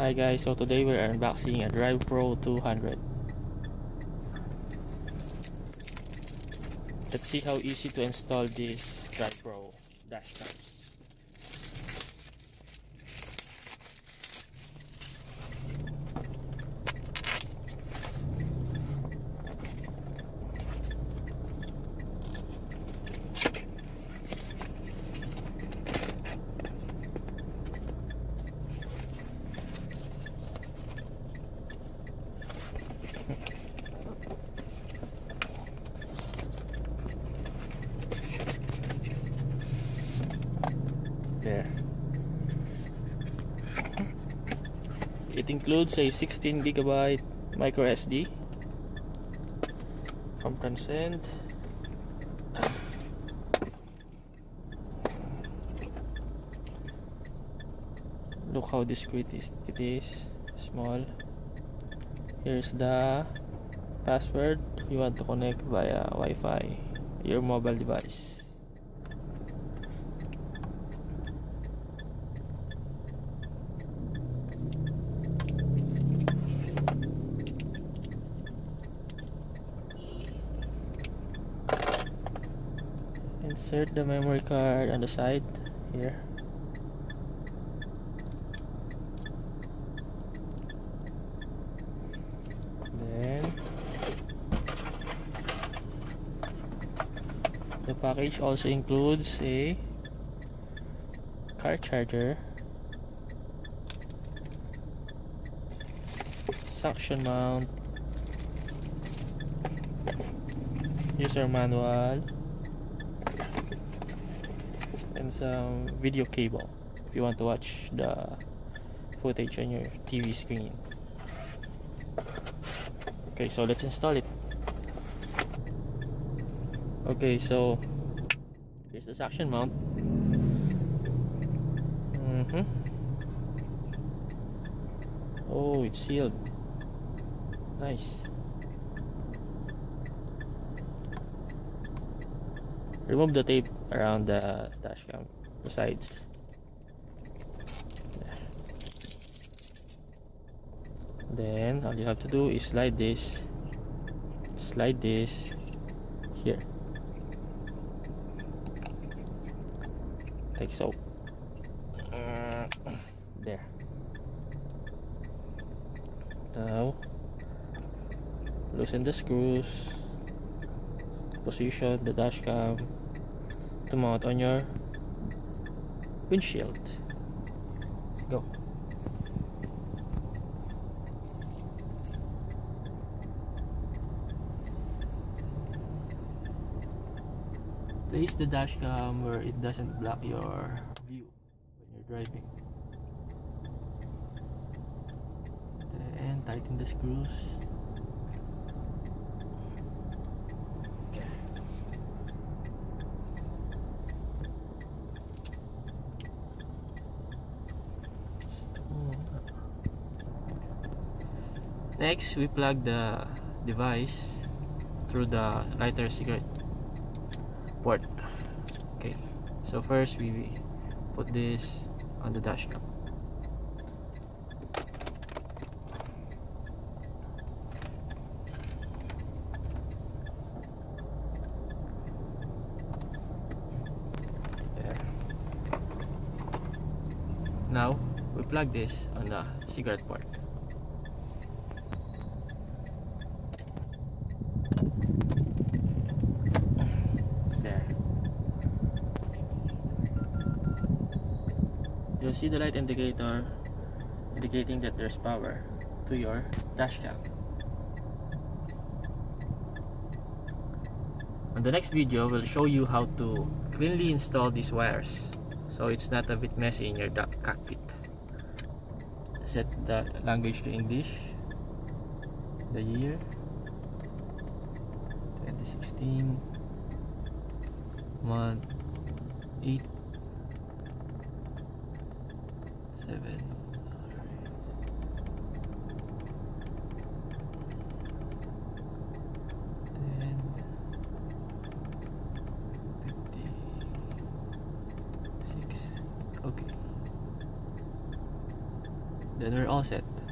Hi guys, so today we're unboxing a DrivePro 200. Let's see how easy to install this DrivePro dashcams. There. It includes a 16GB micro SD from Transcend. Look how discreet it is. Small. Here's the password if you want to connect via Wi-Fi your mobile device. Insert the memory card on the side here. Then the package also includes a car charger, suction mount, user manual, and some video cable if you want to watch the footage on your TV screen. Okay, so let's install it. Okay, so here's the suction mount. Oh, it's sealed. Nice. Remove the tape around the dashcam, the sides. Then all you have to do is slide this here, like so. There. Now loosen the screws, position the dashcam to mount on your windshield. Let's go. Place the dashcam where it doesn't block your view when you're driving. Then tighten the screws. Next, we plug the device through the lighter cigarette port. Okay, so first we put this on the dashcam. There. Now we plug this on the cigarette port. You'll see the light indicator indicating that there's power to your dashcam. On the next video, we'll show you how to cleanly install these wires so it's not a bit messy in your cockpit. Set the language to English, the year 2016, month 8 7. Then 56. Okay. then we're all set.